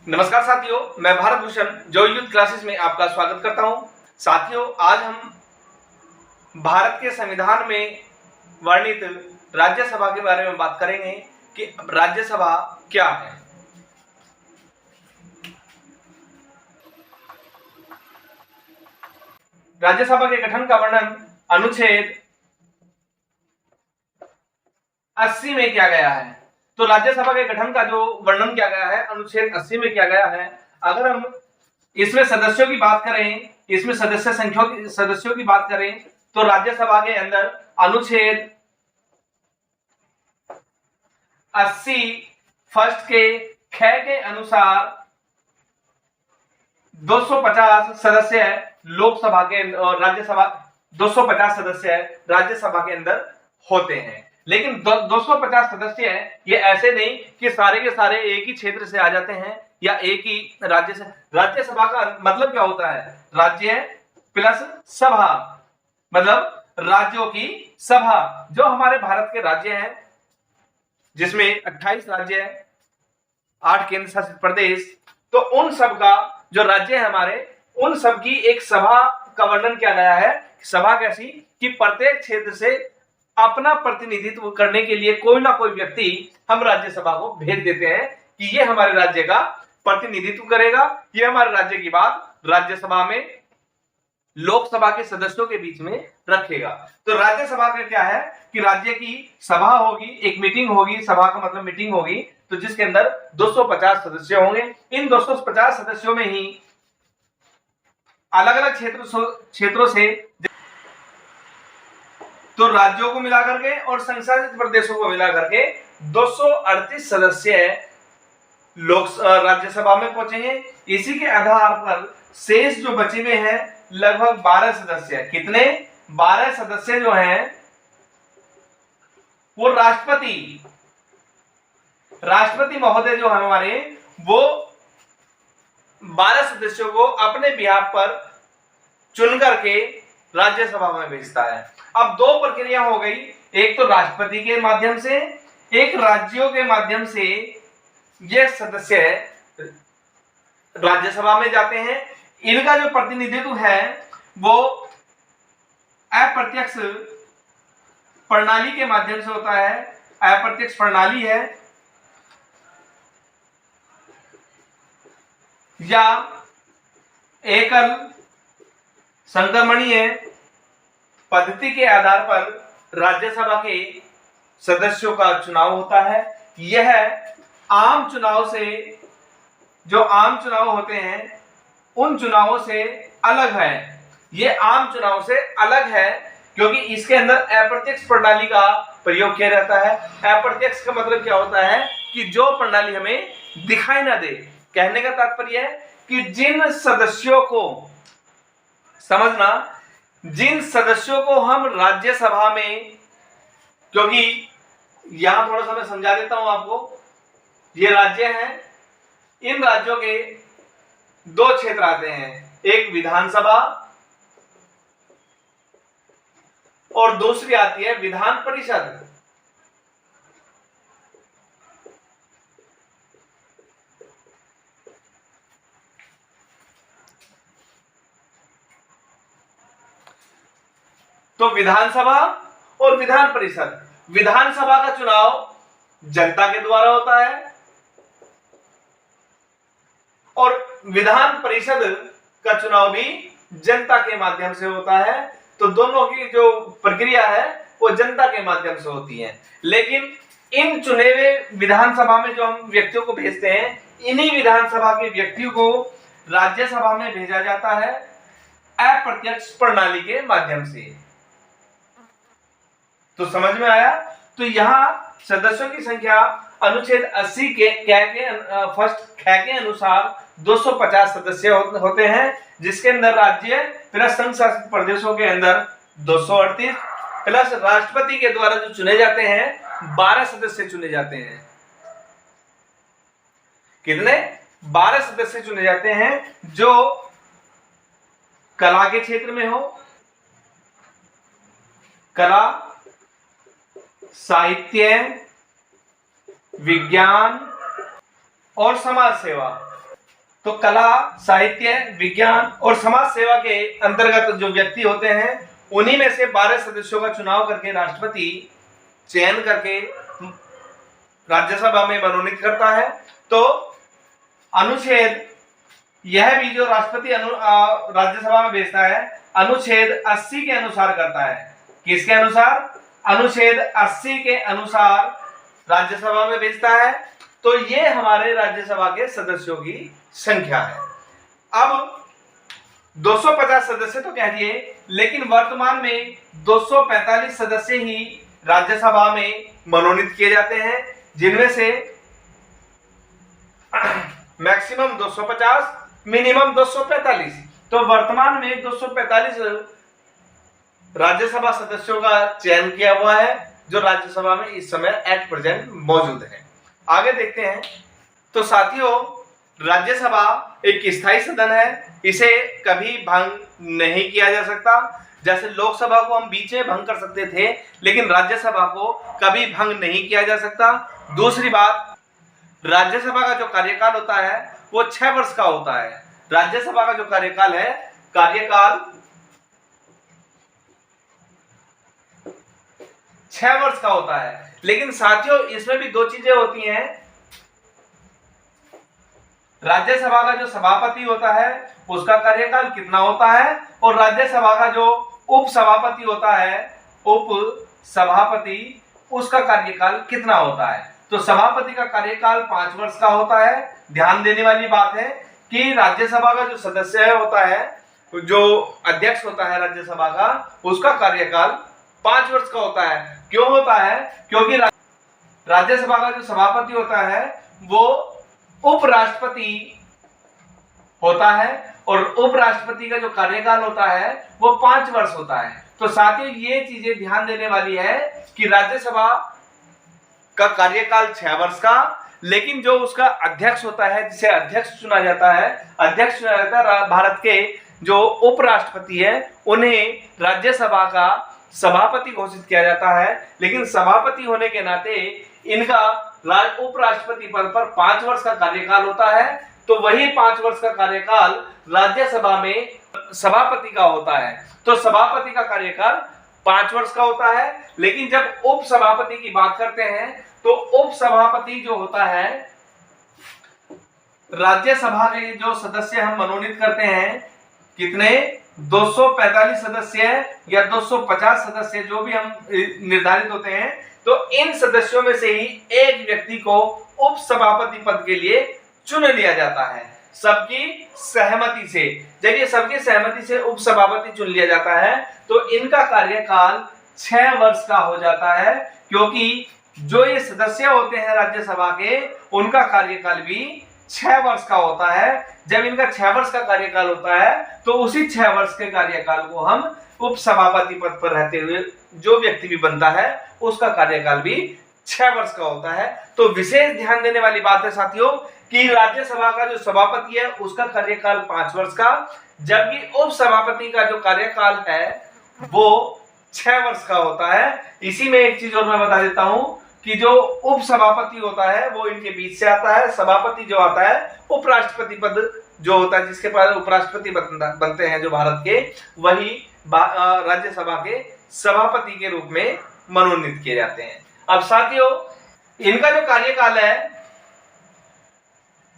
नमस्कार साथियों, मैं भारत भूषण जो यूथ क्लासेस में आपका स्वागत करता हूं। साथियों, आज हम भारत के संविधान में वर्णित राज्यसभा के बारे में बात करेंगे कि राज्यसभा क्या है। राज्यसभा के गठन का वर्णन अनुच्छेद 80 में किया गया है। तो राज्यसभा के गठन का जो वर्णन किया गया है अनुच्छेद 80 में किया गया है। अगर हम इसमें सदस्यों की बात करें, इसमें सदस्यों की बात करें तो राज्यसभा के अंदर अनुच्छेद 80 फर्स्ट के ख के अनुसार 250 सदस्य लोकसभा के और राज्यसभा 250 सदस्य राज्यसभा के अंदर होते हैं। लेकिन 250 सदस्य ये ऐसे नहीं कि सारे के सारे एक ही क्षेत्र से आ जाते हैं या एक ही राज्य से। राज्यसभा का मतलब क्या होता है? राज्य प्लस सभा, मतलब राज्यों की सभा। जो हमारे भारत के राज्य हैं जिसमें 28 राज्य है, 8 केंद्र शासित प्रदेश, तो उन सब का जो राज्य है हमारे, उन सब की एक सभा का वर्णन किया गया है। सभा कैसी कि प्रत्येक क्षेत्र से अपना प्रतिनिधित्व करने के लिए कोई ना कोई व्यक्ति हम राज्यसभा को भेज देते हैं कि ये हमारे राज्य का प्रतिनिधित्व करेगा, ये हमारे राज्य की बात राज्यसभा में लोकसभा के सदस्यों के बीच में रखेगा। तो राज्यसभा का क्या है कि राज्य की सभा होगी, एक मीटिंग होगी, सभा का मतलब मीटिंग होगी, तो जिसके अंदर 250 सदस्य होंगे। इन 250 सदस्यों में ही अलग अलग क्षेत्रों से तो राज्यों को मिलाकर के और संशासित प्रदेशों को मिलाकर के 238 सदस्य राज्यसभा में पहुंचे हैं। इसी के आधार पर शेष जो बचे हुए हैं लगभग 12 सदस्य। कितने? 12 सदस्य जो हैं वो राष्ट्रपति महोदय जो है हमारे, वो 12 सदस्यों को अपने बिहाफ पर चुन करके राज्यसभा में भेजता है। अब दो प्रक्रिया हो गई, एक तो राष्ट्रपति के माध्यम से, एक राज्यों के माध्यम से ये सदस्य राज्यसभा में जाते हैं। इनका जो प्रतिनिधित्व है वो अप्रत्यक्ष प्रणाली के माध्यम से होता है। अप्रत्यक्ष प्रणाली है या एकल संक्रमणीय पद्धति के आधार पर राज्यसभा के सदस्यों का चुनाव होता है। यह आम चुनाव से, जो आम चुनाव होते हैं उन चुनावों से अलग है। यह आम चुनाव से अलग है क्योंकि इसके अंदर अप्रत्यक्ष प्रणाली का प्रयोग किया जाता है। अप्रत्यक्ष का मतलब क्या होता है कि जो प्रणाली हमें दिखाई ना दे। कहने का तात्पर्य है कि जिन सदस्यों को, समझना, जिन सदस्यों को हम राज्यसभा में, क्योंकि यहां थोड़ा सा मैं समझा देता हूं आपको, ये राज्य हैं, इन राज्यों के दो क्षेत्र आते हैं, एक विधानसभा और दूसरी आती है विधान परिषद। तो विधानसभा और विधान परिषद। विधानसभा का चुनाव जनता के द्वारा होता है और विधान परिषद का चुनाव भी जनता के माध्यम से होता है। तो दोनों की जो प्रक्रिया है वो जनता के माध्यम से होती है। लेकिन इन चुने हुए विधानसभा में जो हम व्यक्तियों को भेजते हैं, इन्हीं विधानसभा के व्यक्तियों को राज्यसभा में भेजा जाता है अप्रत्यक्ष प्रणाली के माध्यम से। तो समझ में आया? तो यहां सदस्यों की संख्या अनुच्छेद 80 के ख के अनुसार 250 सदस्य होते हैं, जिसके अंदर राज्य प्लस संघ शासित प्रदेशों के अंदर 238 प्लस राष्ट्रपति के द्वारा जो चुने जाते हैं 12 सदस्य चुने जाते हैं। कितने? 12 सदस्य चुने जाते हैं जो कला के क्षेत्र में हो, कला, साहित्य, विज्ञान और समाज सेवा, तो कला, साहित्य, विज्ञान और समाज सेवा के अंतर्गत जो व्यक्ति होते हैं उन्हीं में से 12 सदस्यों का चुनाव करके राष्ट्रपति चयन करके राज्यसभा में मनोनीत करता है। तो अनुच्छेद यह भी जो राष्ट्रपति राज्यसभा में भेजता है अनुच्छेद 80 के अनुसार करता है। किसके अनुसार? अनुच्छेद 80 के अनुसार राज्यसभा में भेजता है। तो ये हमारे राज्यसभा के सदस्यों की संख्या है। अब 250 सदस्य तो कह दिए, लेकिन वर्तमान में 245 सदस्य ही राज्यसभा में मनोनीत किए जाते हैं, जिनमें से मैक्सिमम 250, मिनिमम 245। तो वर्तमान में 245 राज्यसभा सदस्यों का चयन किया हुआ है जो राज्यसभा में इस समय एट प्रेजेंट मौजूद है। आगे देखते हैं। तो साथियों, राज्यसभा एक स्थायी सदन है, इसे कभी भंग नहीं किया जा सकता। जैसे लोकसभा को हम बीच में भंग कर सकते थे, लेकिन राज्यसभा को कभी भंग नहीं किया जा सकता। दूसरी बात, राज्यसभा का जो कार्यकाल होता है वो 6 वर्ष का होता है। राज्यसभा का जो कार्यकाल है, कार्यकाल 6 वर्ष का होता है। लेकिन साथियों, इसमें भी दो चीजें होती हैं। राज्यसभा का जो सभापति होता है उसका कार्यकाल कितना होता है, और राज्यसभा का जो उप सभापति होता है, उप सभापति, उसका कार्यकाल कितना होता है। तो सभापति का कार्यकाल 5 वर्ष का होता है। ध्यान देने वाली बात है कि राज्यसभा का जो सदस्य होता है, जो अध्यक्ष होता है राज्यसभा का, उसका कार्यकाल 5 वर्ष का होता है। क्यों होता है? क्योंकि राज्यसभा का जो सभापति होता है वो उपराष्ट्रपति होता है, और उपराष्ट्रपति का जो कार्यकाल होता है वो 5 वर्ष होता है। तो साथियों, ये चीजें ध्यान देने वाली है कि राज्यसभा का कार्यकाल 6 वर्ष का, लेकिन जो उसका अध्यक्ष होता है, जिसे अध्यक्ष चुना जाता है, अध्यक्ष चुना जाता है भारत के जो उपराष्ट्रपति है, उन्हें राज्यसभा का सभापति घोषित किया जाता है। लेकिन सभापति होने के नाते इनका उपराष्ट्रपति पद पर 5 वर्ष का कार्यकाल होता है। तो वही 5 वर्ष का कार्यकाल राज्यसभा में सभापति का होता है। तो सभापति का कार्यकाल 5 वर्ष का होता है। लेकिन जब उप सभापति की बात करते हैं तो उप सभापति जो होता है, राज्यसभा के जो सदस्य हम मनोनीत करते हैं, कितने? 245 सदस्य या 250 सदस्य जो भी हम निर्धारित होते हैं, तो इन सदस्यों में से ही एक व्यक्ति को उप सभापति पद के लिए चुन लिया जाता है सबकी सहमति से। जब ये सबकी सहमति से उप सभापति चुन लिया जाता है तो इनका कार्यकाल 6 वर्ष का हो जाता है, क्योंकि जो ये सदस्य होते हैं राज्यसभा के, उनका कार्यकाल भी 6 वर्ष का होता है। जब इनका 6 वर्ष का कार्यकाल होता है तो उसी 6 वर्ष के कार्यकाल को हम उप सभापति पद पर रहते हुए जो व्यक्ति भी बनता है उसका कार्यकाल भी 6 वर्ष का होता है। तो विशेष ध्यान देने वाली बात है साथियों कि राज्यसभा का जो सभापति है उसका कार्यकाल 5 वर्ष का, जबकि उप सभापति का जो कार्यकाल है वो 6 वर्ष का होता है। इसी में एक चीज और मैं बता देता हूं कि जो उप सभापति होता है वो इनके बीच से आता है। सभापति जो आता है, उपराष्ट्रपति पद जो होता है, जिसके पास उपराष्ट्रपति बनते हैं जो भारत के, वही राज्यसभा के सभापति के रूप में मनोनीत किए जाते हैं। अब साथियों, इनका जो कार्यकाल है,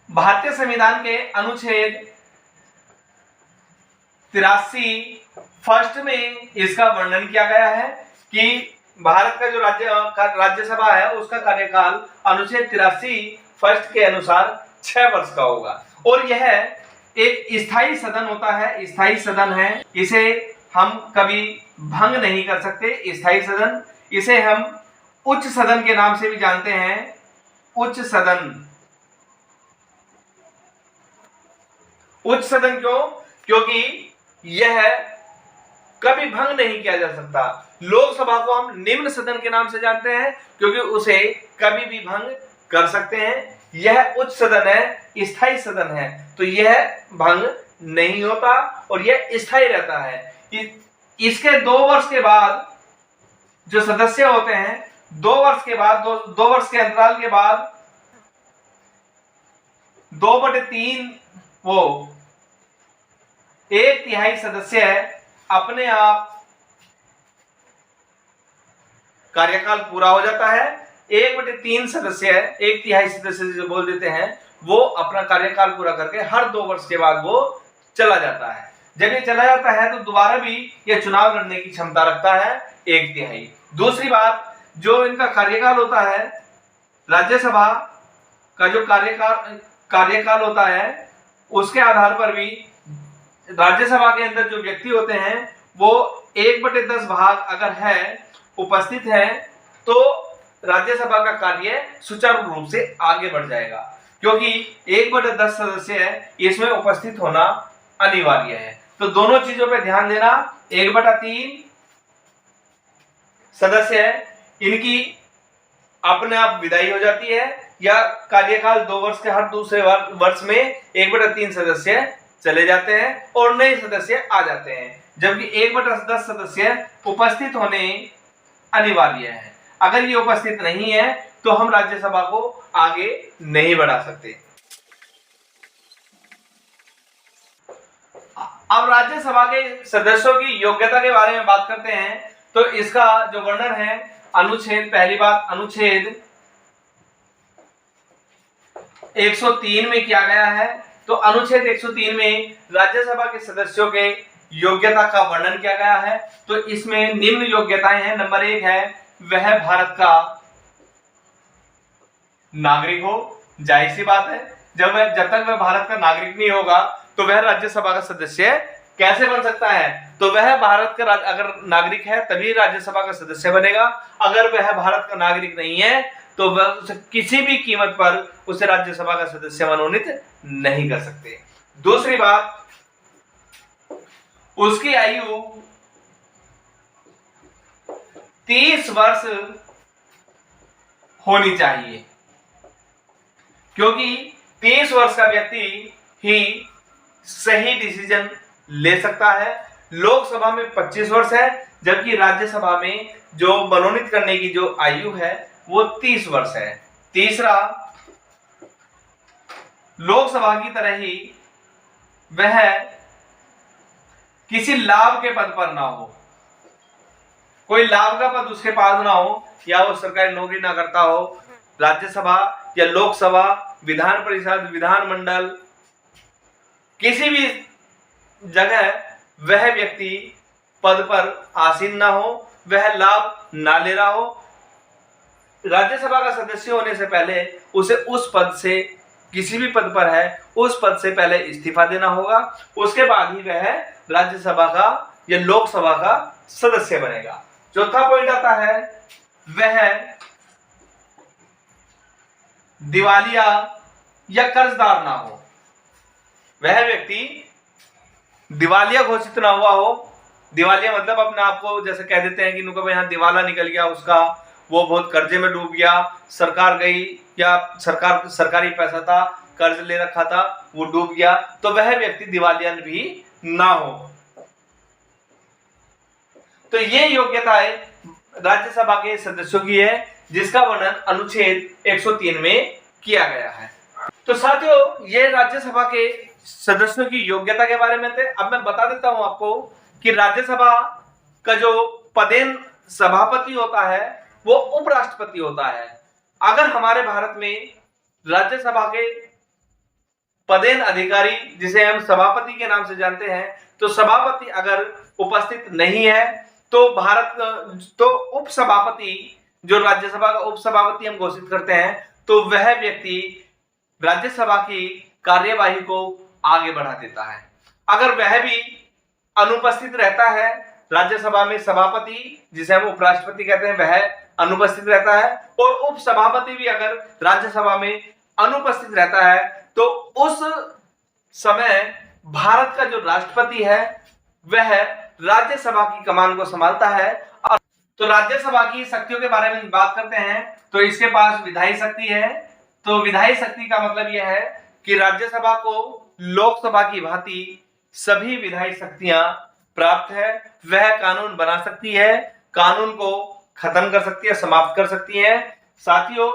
भारतीय संविधान के अनुच्छेद 83 फर्स्ट में इसका वर्णन किया गया है कि भारत का जो राज्यसभा है उसका कार्यकाल अनुच्छेद 83 फर्स्ट के अनुसार 6 वर्ष का होगा, और यह एक स्थायी सदन होता है। स्थायी सदन है, इसे हम कभी भंग नहीं कर सकते। स्थायी सदन, इसे हम उच्च सदन के नाम से भी जानते हैं। उच्च सदन, उच्च सदन क्यों? क्योंकि यह कभी भंग नहीं किया जा सकता। लोकसभा को हम निम्न सदन के नाम से जानते हैं क्योंकि उसे कभी भी भंग कर सकते हैं। यह उच्च सदन है, स्थायी सदन है, तो यह भंग नहीं होता और यह स्थायी रहता है। इसके 2 वर्ष के बाद जो सदस्य होते हैं, 2 वर्ष के बाद, 2 वर्ष के अंतराल के बाद 2/3 वो 1/3 सदस्य अपने आप कार्यकाल पूरा हो जाता है। 1/3 सदस्य 1/3 सदस्य जो बोल देते हैं वो अपना कार्यकाल पूरा करके हर 2 वर्ष के बाद वो चला जाता है। जब ये चला जाता है तो दोबारा भी ये चुनाव लड़ने की क्षमता रखता है 1/3। दूसरी बात, जो इनका कार्यकाल होता है, राज्यसभा का जो कार्यकाल होता है, उसके आधार पर भी राज्यसभा के अंदर जो व्यक्ति होते हैं वो 1/10 भाग अगर है उपस्थित है तो राज्यसभा का कार्य सुचारू रूप से आगे बढ़ जाएगा, क्योंकि 1/10 सदस्य है, इसमें उपस्थित होना अनिवार्य है। तो दोनों चीजों पे ध्यान देना। 1/3 सदस्य है, इनकी अपने आप विदाई हो जाती है या कार्यकाल 2 वर्ष के हर दूसरे वर्ष में 1/3 सदस्य चले जाते हैं और नए सदस्य आ जाते हैं, जबकि 1/10 सदस्य उपस्थित होने अनिवार्य है। अगर ये उपस्थित नहीं है तो हम राज्यसभा को आगे नहीं बढ़ा सकते। अब राज्यसभा के सदस्यों की योग्यता के बारे में बात करते हैं। तो इसका जो वर्णन है अनुच्छेद, पहली बात अनुच्छेद 103 में किया गया है। तो अनुच्छेद 103 में राज्यसभा के सदस्यों के योग्यता का वर्णन किया गया है। तो इसमें निम्न योग्यताएं हैं। नंबर 1 है वह भारत का नागरिक हो। जाहिर सी बात है, जब तक वह भारत का नागरिक नहीं होगा तो वह राज्यसभा का सदस्य कैसे बन सकता है। तो वह भारत का अगर नागरिक है तभी राज्यसभा का सदस्य बनेगा। अगर वह भारत का नागरिक नहीं है तो वह उसे किसी भी कीमत पर उसे राज्यसभा का सदस्य मनोनीत नहीं कर सकते। दूसरी बात, उसकी आयु 30 वर्ष होनी चाहिए, क्योंकि 30 वर्ष का व्यक्ति ही सही डिसीजन ले सकता है। लोकसभा में 25 वर्ष है, जबकि राज्यसभा में जो मनोनीत करने की जो आयु है वो 30 वर्ष है। तीसरा, लोकसभा की तरह ही वह किसी लाभ के पद पर ना हो, कोई लाभ का पद उसके पास ना हो, या वो सरकारी नौकरी ना करता हो। राज्यसभा या लोकसभा, विधान परिषद, विधानमंडल, किसी भी जगह वह व्यक्ति पद पर आसीन ना हो, वह लाभ ना ले रहा हो। राज्यसभा का सदस्य होने से पहले उसे उस पद से, किसी भी पद पर है, उस पद से पहले इस्तीफा देना होगा। उसके बाद ही वह राज्यसभा का या लोकसभा का सदस्य बनेगा। चौथा पॉइंट आता है वह दिवालिया या कर्जदार ना हो। वह व्यक्ति दिवालिया घोषित ना हुआ हो। दिवालिया मतलब अपने आप को जैसे कह देते हैं कि नुका भाई यहाँ दिवाला निकल गया उसका, वो बहुत कर्जे में डूब गया, सरकार गई या सरकारी पैसा था, कर्ज ले रखा था, वो डूब गया, तो वह व्यक्ति दिवालिया भी ना हो। तो ये योग्यताएं राज्यसभा के सदस्यों की है, जिसका वर्णन अनुच्छेद 103 में किया गया है। तो साथियों, ये राज्यसभा के सदस्यों की योग्यता के बारे में थे। अब मैं बता देता हूं आपको कि राज्यसभा का जो पदेन सभापति होता है वो उपराष्ट्रपति होता है। अगर हमारे भारत में राज्यसभा के पदेन अधिकारी, जिसे हम सभापति के नाम से जानते हैं, तो सभापति अगर उपस्थित नहीं है तो उपसभापति, जो राज्यसभा का उपसभापति हम घोषित करते हैं, तो वह व्यक्ति राज्यसभा की कार्यवाही को आगे बढ़ा देता है। अगर वह भी अनुपस्थित रहता है, राज्यसभा में सभापति, जिसे हम उपराष्ट्रपति कहते हैं, वह अनुपस्थित रहता है, और उपसभापति भी अगर राज्यसभा में अनुपस्थित रहता है, तो उस समय भारत का जो राष्ट्रपति है वह राज्यसभा की कमान को संभालता है। और तो राज्यसभा की शक्तियों के बारे में बात करते हैं, तो इसके पास विधायी शक्ति है। तो विधायी शक्ति का मतलब यह है कि राज्यसभा को लोकसभा की भांति सभी विधायी शक्तियां प्राप्त है। वह कानून बना सकती है, कानून को खत्म कर सकती है, समाप्त कर सकती है। साथियों,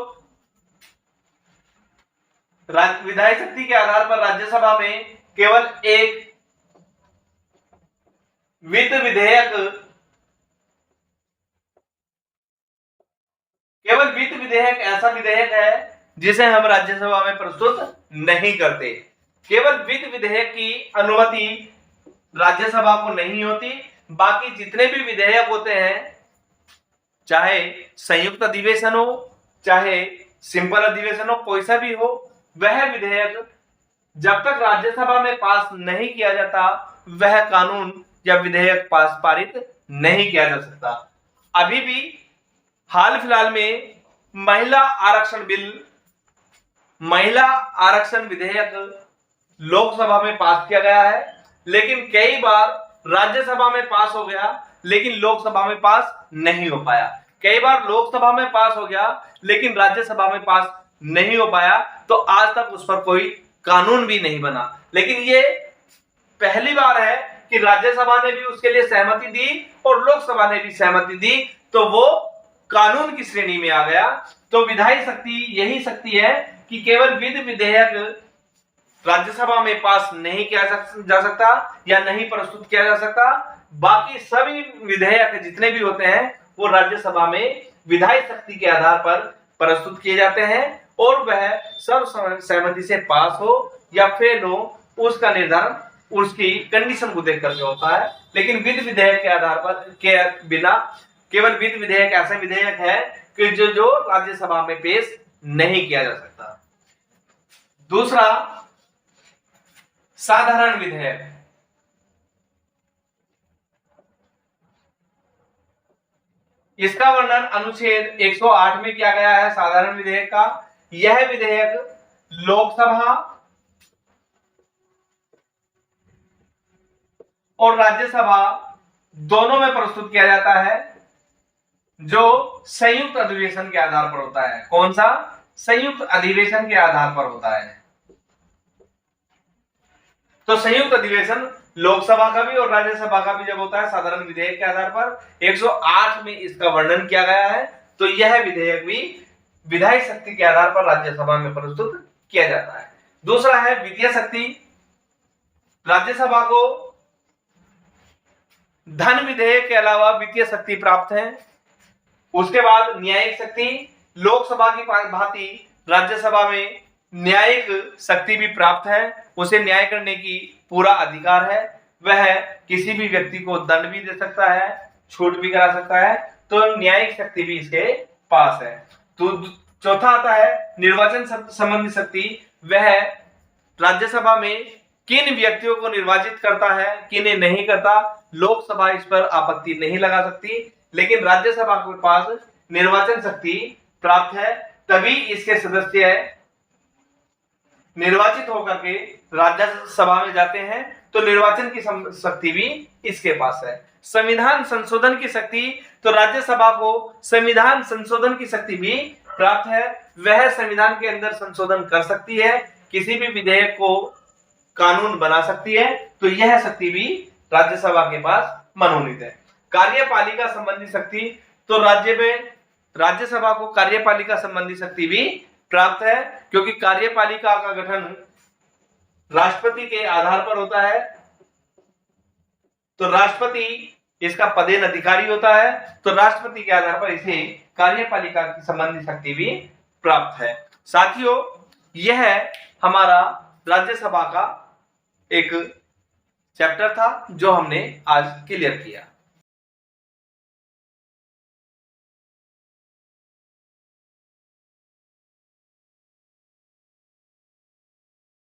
विधायी शक्ति के आधार पर राज्यसभा में केवल एक वित्त विधेयक, केवल वित्त विधेयक ऐसा विधेयक है जिसे हम राज्यसभा में प्रस्तुत नहीं करते। केवल वित्त विधेयक की अनुमति राज्यसभा को नहीं होती। बाकी जितने भी विधेयक होते हैं, चाहे संयुक्त अधिवेशन हो, चाहे सिंपल अधिवेशन हो, कोई सा भी हो, वह विधेयक जब तक राज्यसभा में पास नहीं किया जाता, वह कानून या विधेयक पारित नहीं किया जा सकता। अभी भी हाल फिलहाल में महिला आरक्षण विधेयक लोकसभा में पास किया गया है, लेकिन कई बार राज्यसभा में पास हो गया, लेकिन लोकसभा में पास नहीं हो पाया। कई बार लोकसभा में पास हो गया, लेकिन राज्यसभा में पास नहीं हो पाया, तो आज तक उस पर कोई कानून भी नहीं बना। लेकिन ये पहली बार है कि राज्यसभा ने भी उसके लिए सहमति दी और लोकसभा ने भी सहमति दी, तो वो कानून की श्रेणी में आ गया। तो विधायी शक्ति यही शक्ति है कि केवल वित्त विधेयक राज्यसभा में पास नहीं किया जा सकता या नहीं प्रस्तुत किया जा सकता। बाकी सभी विधेयक जितने भी होते हैं वो राज्यसभा में विधायी शक्ति के आधार पर प्रस्तुत किए जाते हैं, और वह सर्व सहमति से पास हो या फेल हो, उसका निर्धारण उसकी कंडीशन को देख करके होता है। लेकिन वित्त विधेयक के आधार पर के बिना, केवल वित्त विधेयक ऐसा विधेयक है कि जो राज्यसभा में पेश नहीं किया जा सकता। दूसरा, साधारण विधेयक। इसका वर्णन अनुच्छेद 108 में किया गया है साधारण विधेयक का। यह विधेयक लोकसभा और राज्यसभा दोनों में प्रस्तुत किया जाता है, जो संयुक्त अधिवेशन के आधार पर होता है। कौन सा? संयुक्त अधिवेशन के आधार पर होता है। तो संयुक्त अधिवेशन लोकसभा का भी और राज्यसभा का भी जब होता है साधारण विधेयक के आधार पर, 108 में इसका वर्णन किया गया है। तो यह विधेयक भी विधायी शक्ति के आधार पर राज्यसभा में प्रस्तुत किया जाता है। दूसरा है वित्तीय शक्ति। राज्यसभा को धन विधेयक के अलावा वित्तीय शक्ति प्राप्त है। उसके बाद न्यायिक शक्ति। लोकसभा की भांति राज्यसभा में न्यायिक शक्ति भी प्राप्त है। उसे न्याय करने की पूरा अधिकार है। वह किसी भी व्यक्ति को दंड भी दे सकता है, छूट भी करा सकता है। तो न्यायिक शक्ति भी इसके पास है। तो चौथा आता है निर्वाचन संबंधी शक्ति। वह राज्यसभा में किन व्यक्तियों को निर्वाचित करता है, किन्हें नहीं करता, लोकसभा इस पर आपत्ति नहीं लगा सकती। लेकिन राज्यसभा के पास निर्वाचन शक्ति प्राप्त है, तभी इसके सदस्य निर्वाचित होकर के राज्यसभा में जाते हैं। तो निर्वाचन की शक्ति भी इसके पास है। संविधान संशोधन की शक्ति। तो राज्यसभा को संविधान संशोधन की शक्ति भी प्राप्त है। वह संविधान के अंदर संशोधन कर सकती है, किसी भी विधेयक को कानून बना सकती है। तो यह शक्ति भी राज्यसभा के पास मनोनीत है। कार्यपालिका संबंधी शक्ति। तो राज्यसभा को कार्यपालिका संबंधी शक्ति भी प्राप्त है, क्योंकि कार्यपालिका का गठन राष्ट्रपति के आधार पर होता है। तो राष्ट्रपति इसका पदेन अधिकारी होता है। तो राष्ट्रपति के आधार पर इसे कार्यपालिका की संबंधी शक्ति भी प्राप्त है। साथियों, यह हमारा राज्यसभा का एक चैप्टर था जो हमने आज क्लियर किया।